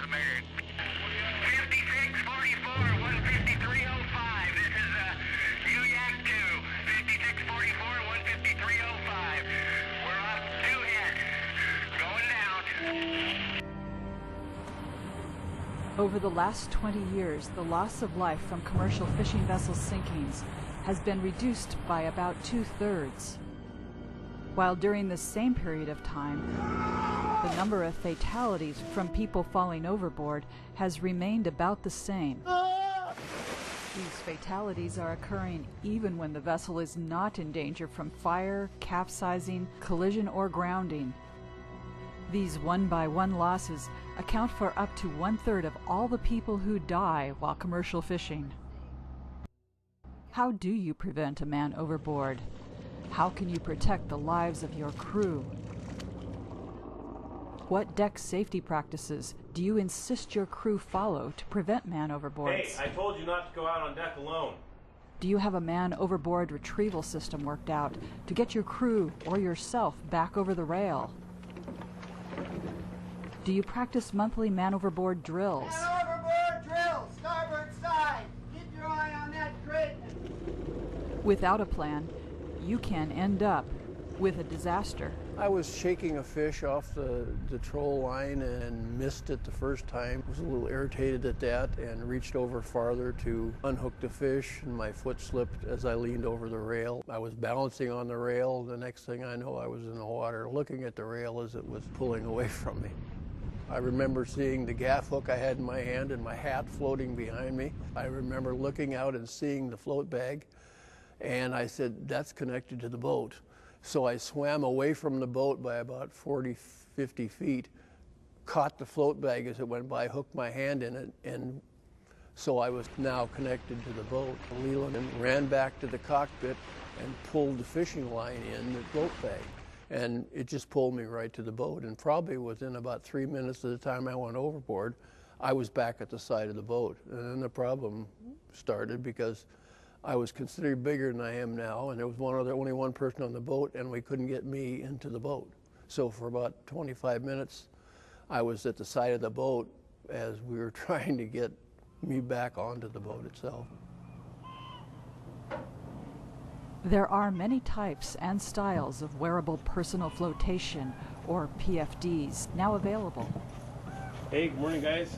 estimated. 5644, 15305. This is UYAC 2. 5644, 15305. We're off 2 head. Going down. Over the last 20 years, the loss of life from commercial fishing vessel sinkings has been reduced by about 2/3, while during the same period of time, the number of fatalities from people falling overboard has remained about the same. These fatalities are occurring even when the vessel is not in danger from fire, capsizing, collision, or grounding. These one-by-one losses account for up to 1/3 of all the people who die while commercial fishing. How do you prevent a man overboard? How can you protect the lives of your crew? What deck safety practices do you insist your crew follow to prevent man overboards? Hey, I told you not to go out on deck alone. Do you have a man overboard retrieval system worked out to get your crew or yourself back over the rail? Do you practice monthly man overboard drills? Man overboard drills, starboard side. Keep your eye on that grid. Without a plan, you can end up with a disaster. I was shaking a fish off the troll line and missed it the first time. I was a little irritated at that and reached over farther to unhook the fish, and my foot slipped as I leaned over the rail. I was balancing on the rail. The next thing I know, I was in the water looking at the rail as it was pulling away from me. I remember seeing the gaff hook I had in my hand and my hat floating behind me. I remember looking out and seeing the float bag, and I said, that's connected to the boat. So I swam away from the boat by about 40, 50 feet, caught the float bag as it went by, hooked my hand in it, and so I was now connected to the boat. Leland ran back to the cockpit and pulled the fishing line in the float bag. And it just pulled me right to the boat. And probably within about 3 minutes of the time I went overboard, I was back at the side of the boat. And then the problem started because I was considered bigger than I am now, and there was only one person on the boat, and we couldn't get me into the boat. So for about 25 minutes, I was at the side of the boat as we were trying to get me back onto the boat itself. There are many types and styles of wearable personal flotation, or PFDs, now available. Hey, good morning, guys.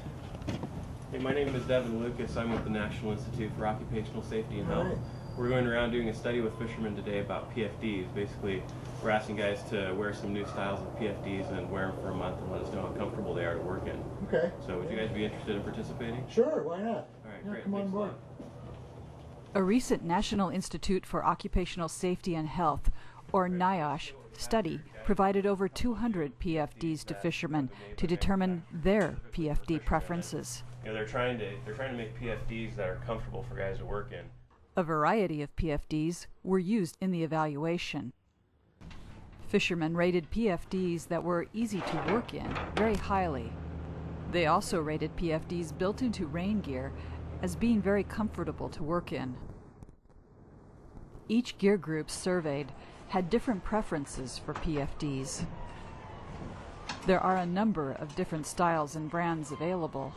Hey, my name is Devin Lucas. I'm with the National Institute for Occupational Safety and Health. We're going around doing a study with fishermen today about PFDs. Basically, we're asking guys to wear some new styles of PFDs and wear them for a month and let us know how comfortable they are to work in. Okay. So would you guys be interested in participating? Sure, why not? All right, Yeah, great. come on Thanks a board. lot. A recent National Institute for Occupational Safety and Health, or NIOSH, study provided over 200 PFDs to fishermen to determine their PFD preferences. You know, they're trying to make PFDs that are comfortable for guys to work in. A variety of PFDs were used in the evaluation. Fishermen rated PFDs that were easy to work in very highly. They also rated PFDs built into rain gear as being very comfortable to work in. Each gear group surveyed had different preferences for PFDs. There are a number of different styles and brands available.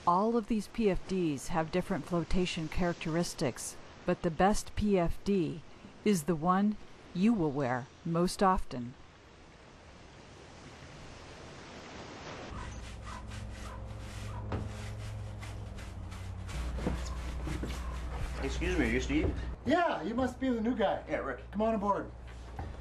All of these PFDs have different flotation characteristics, but the best PFD is the one you will wear most often. Excuse me, are you Steve? Yeah, you must be the new guy. Yeah, Rick. Come on aboard.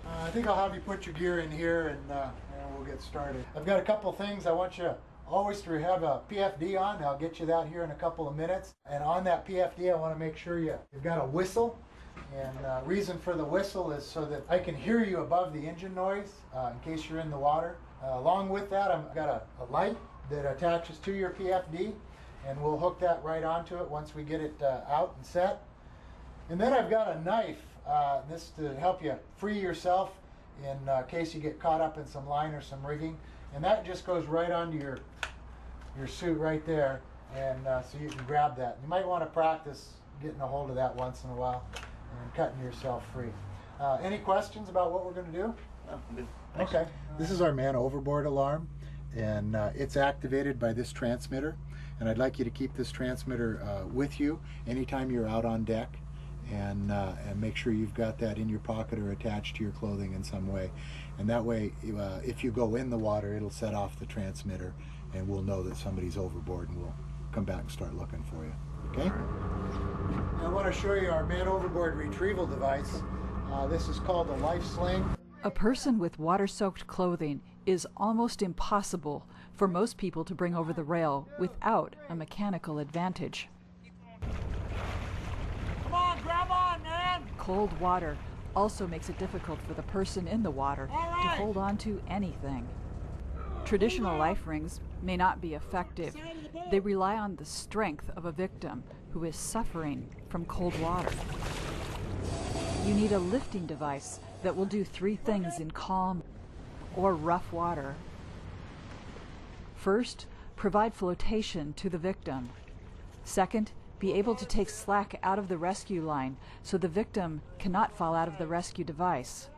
I think I'll have you put your gear in here and we'll get started. I've got a couple things I want you always to have a PFD on. I'll get you that here in a couple of minutes. And on that PFD, I want to make sure you've got a whistle. And reason for the whistle is so that I can hear you above the engine noise in case you're in the water. Along with that, I've got a light that attaches to your PFD, and we'll hook that right onto it once we get it out and set. And then I've got a knife, this to help you free yourself in case you get caught up in some line or some rigging. And that just goes right onto your suit right there, and so you can grab that. You might want to practice getting a hold of that once in a while and cutting yourself free. Any questions about what we're going to do? No, I'm good. Okay. This is our man overboard alarm, and it's activated by this transmitter. And I'd like you to keep this transmitter with you anytime you're out on deck, and make sure you've got that in your pocket or attached to your clothing in some way. And that way, if you go in the water, it'll set off the transmitter, and we'll know that somebody's overboard, and we'll come back and start looking for you. Okay? I want to show you our man-overboard retrieval device. This is called a life sling. A person with water-soaked clothing is almost impossible for most people to bring over the rail without a mechanical advantage. Come on, grab on, man! Cold water also makes it difficult for the person in the water to hold on to anything. Traditional life rings may not be effective. They rely on the strength of a victim who is suffering from cold water. You need a lifting device that will do 3 things in calm or rough water. First, provide flotation to the victim. Second, be able to take slack out of the rescue line so the victim cannot fall out of the rescue device.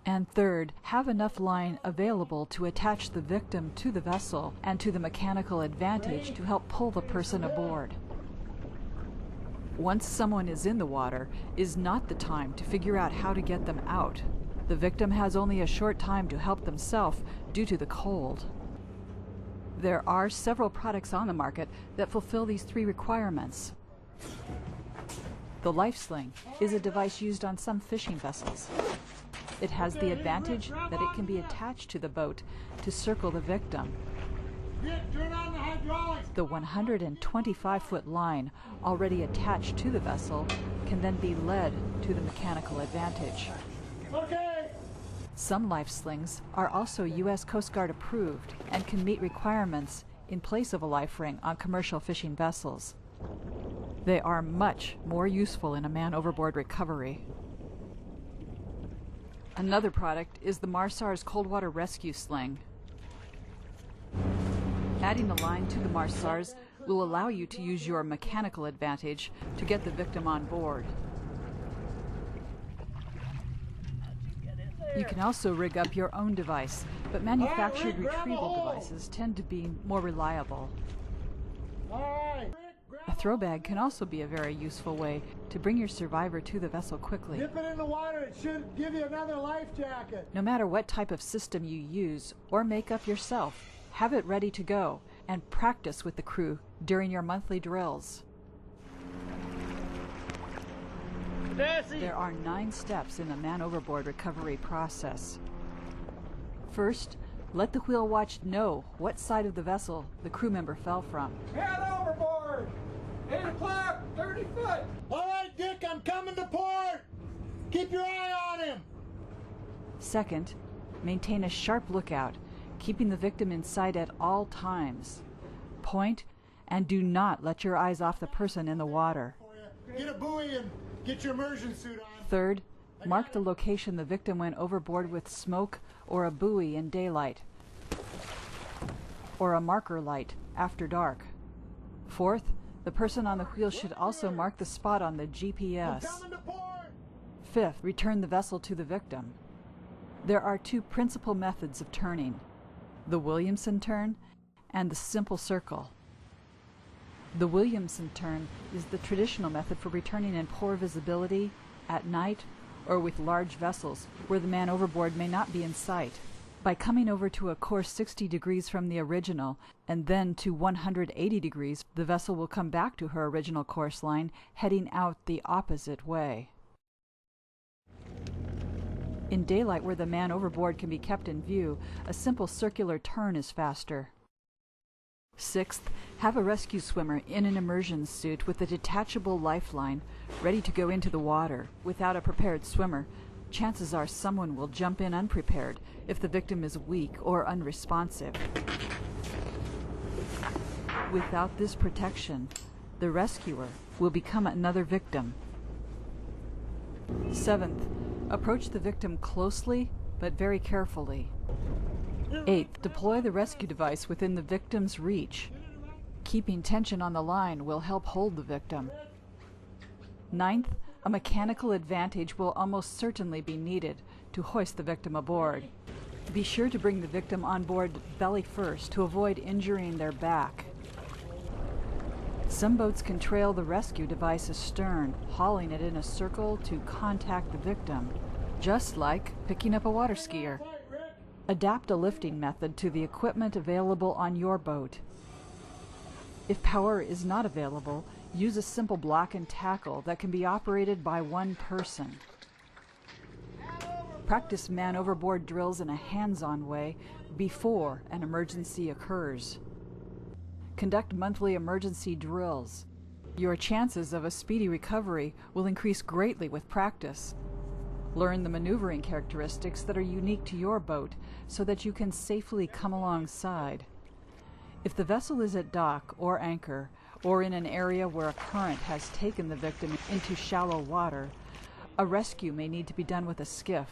And third, have enough line available to attach the victim to the vessel and to the mechanical advantage to help pull the person aboard. Once someone is in the water is not the time to figure out how to get them out. The victim has only a short time to help themselves due to the cold. There are several products on the market that fulfill these 3 requirements. The life sling is a device used on some fishing vessels. It has the advantage that it can be attached to the boat to circle the victim. The 125-foot line already attached to the vessel can then be led to the mechanical advantage. Some life slings are also U.S. Coast Guard approved and can meet requirements in place of a life ring on commercial fishing vessels. They are much more useful in a man-overboard recovery. Another product is the Marsars Cold Water Rescue Sling. Adding a line to the Marsars will allow you to use your mechanical advantage to get the victim on board. You can also rig up your own device, but manufactured retrieval devices tend to be more reliable. A throw bag can also be a very useful way to bring your survivor to the vessel quickly. Dip it in the water, it should give you another life jacket. No matter what type of system you use or make up yourself, have it ready to go and practice with the crew during your monthly drills. There are 9 steps in the man-overboard recovery process. First, let the wheel watch know what side of the vessel the crew member fell from. Man overboard! 8 o'clock, 30 foot! All right, Dick, I'm coming to port! Keep your eye on him! Second, maintain a sharp lookout, keeping the victim in sight at all times. Point and do not let your eyes off the person in the water. Get a buoy and get your immersion suit on. Third, mark the location the victim went overboard with smoke or a buoy in daylight, or a marker light after dark. Fourth, the person on the wheel should also mark the spot on the GPS. Fifth, return the vessel to the victim. There are 2 principal methods of turning: the Williamson turn and the simple circle. The Williamson turn is the traditional method for returning in poor visibility, at night, or with large vessels where the man overboard may not be in sight. By coming over to a course 60 degrees from the original and then to 180 degrees, the vessel will come back to her original course line, heading out the opposite way. In daylight, where the man overboard can be kept in view, a simple circular turn is faster. Sixth, have a rescue swimmer in an immersion suit with a detachable lifeline ready to go into the water. Without a prepared swimmer, chances are someone will jump in unprepared if the victim is weak or unresponsive. Without this protection, the rescuer will become another victim. Seventh, approach the victim closely but very carefully. Eighth, deploy the rescue device within the victim's reach. Keeping tension on the line will help hold the victim. Ninth, a mechanical advantage will almost certainly be needed to hoist the victim aboard. Be sure to bring the victim on board belly first to avoid injuring their back. Some boats can trail the rescue device astern, hauling it in a circle to contact the victim, just like picking up a water skier. Adapt a lifting method to the equipment available on your boat. If power is not available, use a simple block and tackle that can be operated by one person. Practice man-overboard drills in a hands-on way before an emergency occurs. Conduct monthly emergency drills. Your chances of a speedy recovery will increase greatly with practice. Learn the maneuvering characteristics that are unique to your boat so that you can safely come alongside. If the vessel is at dock or anchor, or in an area where a current has taken the victim into shallow water, a rescue may need to be done with a skiff.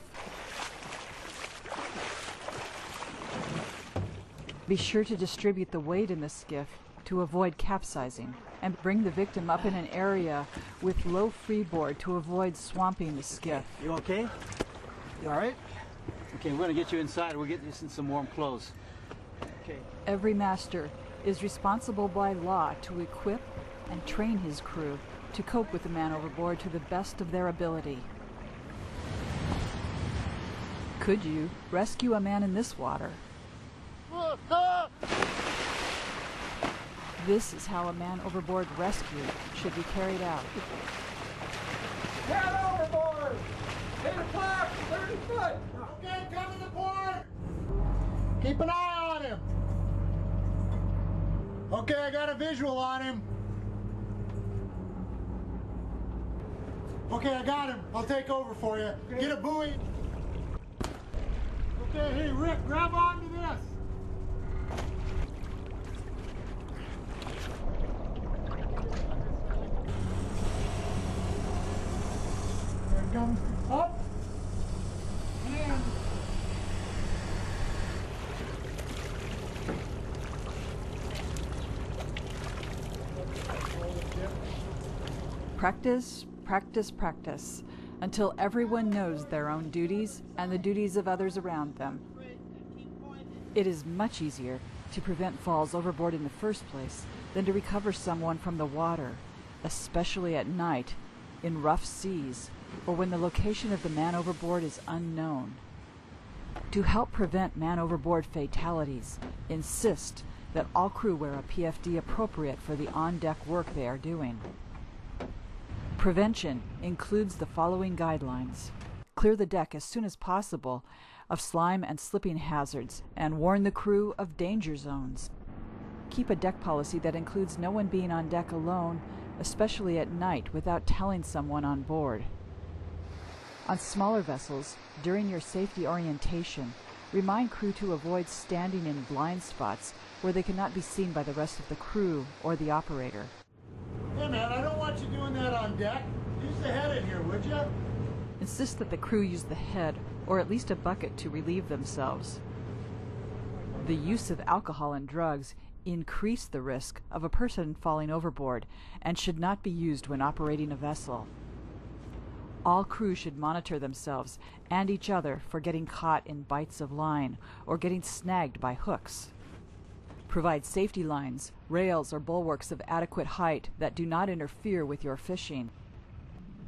Be sure to distribute the weight in the skiff to avoid capsizing, and bring the victim up in an area with low freeboard to avoid swamping the skiff. You okay? You all right? Okay, we're gonna get you inside. We'll get you in some warm clothes. Okay. Every master is responsible by law to equip and train his crew to cope with the man overboard to the best of their ability. Could you rescue a man in this water? This is how a man overboard rescue should be carried out. Man overboard! 8 o'clock, 30 foot! Okay, come to the port! Keep an eye on him. Okay, I got a visual on him. Okay, I got him. I'll take over for you. Okay. Get a buoy. Okay, hey Rick, grab onto this. There it comes up. And Practice, practice, practice, until everyone knows their own duties and the duties of others around them. It is much easier to prevent falls overboard in the first place than to recover someone from the water, especially at night, in rough seas, or when the location of the man overboard is unknown. To help prevent man overboard fatalities, insist that all crew wear a PFD appropriate for the on-deck work they are doing. Prevention includes the following guidelines. Clear the deck as soon as possible of slime and slipping hazards and warn the crew of danger zones. Keep a deck policy that includes no one being on deck alone, especially at night, without telling someone on board. On smaller vessels, during your safety orientation, remind crew to avoid standing in blind spots where they cannot be seen by the rest of the crew or the operator. hey man, I don't want you doing that on deck. Use the head in here, would you? Insist that the crew use the head or at least a bucket to relieve themselves. The use of alcohol and drugs increase the risk of a person falling overboard and should not be used when operating a vessel. All crew should monitor themselves and each other for getting caught in bites of line or getting snagged by hooks. Provide safety lines, rails, or bulwarks of adequate height that do not interfere with your fishing.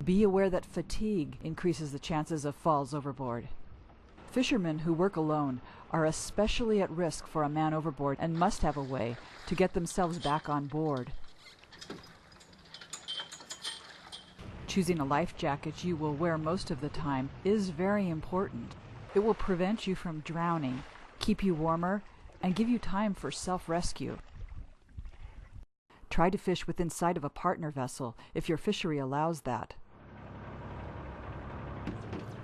Be aware that fatigue increases the chances of falls overboard. Fishermen who work alone are especially at risk for a man overboard and must have a way to get themselves back on board. Choosing a life jacket you will wear most of the time is very important. It will prevent you from drowning, keep you warmer, and give you time for self-rescue. Try to fish within sight of a partner vessel if your fishery allows that.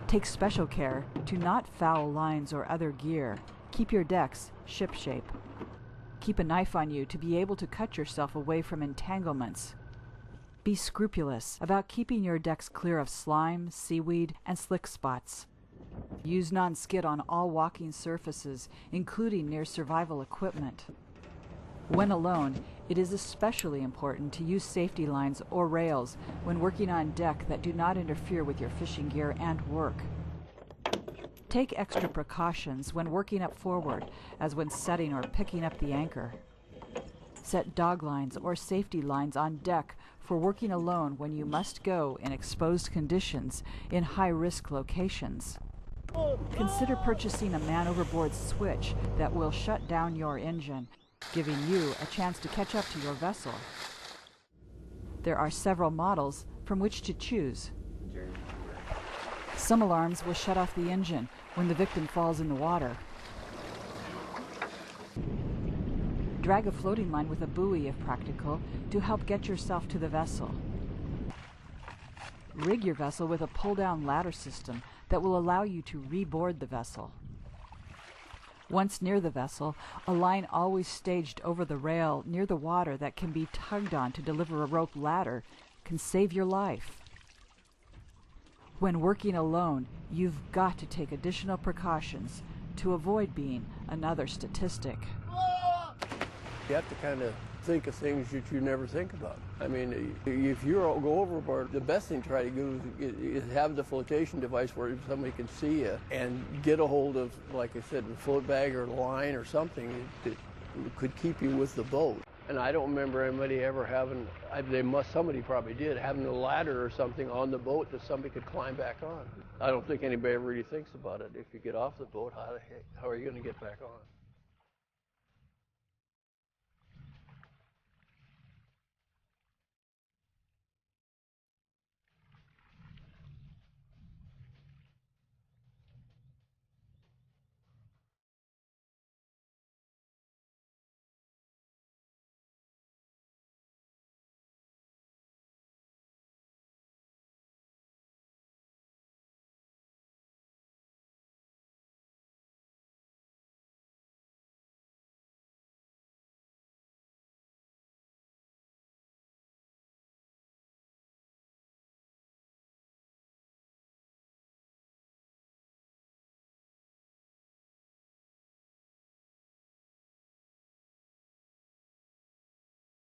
Take special care to not foul lines or other gear. Keep your decks ship-shape. Keep a knife on you to be able to cut yourself away from entanglements. Be scrupulous about keeping your decks clear of slime, seaweed, and slick spots. Use non-skid on all walking surfaces, including near survival equipment. When alone, it is especially important to use safety lines or rails when working on deck that do not interfere with your fishing gear and work. Take extra precautions when working up forward, as when setting or picking up the anchor. Set dog lines or safety lines on deck for working alone when you must go in exposed conditions in high-risk locations. Consider purchasing a man-overboard switch that will shut down your engine, giving you a chance to catch up to your vessel. There are several models from which to choose. Some alarms will shut off the engine when the victim falls in the water. Drag a floating line with a buoy if practical to help get yourself to the vessel. Rig your vessel with a pull-down ladder system that will allow you to reboard the vessel. Once near the vessel, a line always staged over the rail near the water that can be tugged on to deliver a rope ladder can save your life. When working alone, you've got to take additional precautions to avoid being another statistic. You have to kind of think of things that you never think about. I mean, if you go overboard, the best thing to try to do is have the flotation device where somebody can see you and get a hold of, like I said, the float bag or the line or something that could keep you with the boat. And I don't remember anybody ever having, somebody probably did, having a ladder or something on the boat that somebody could climb back on. I don't think anybody really thinks about it. If you get off the boat, how are you going to get back on?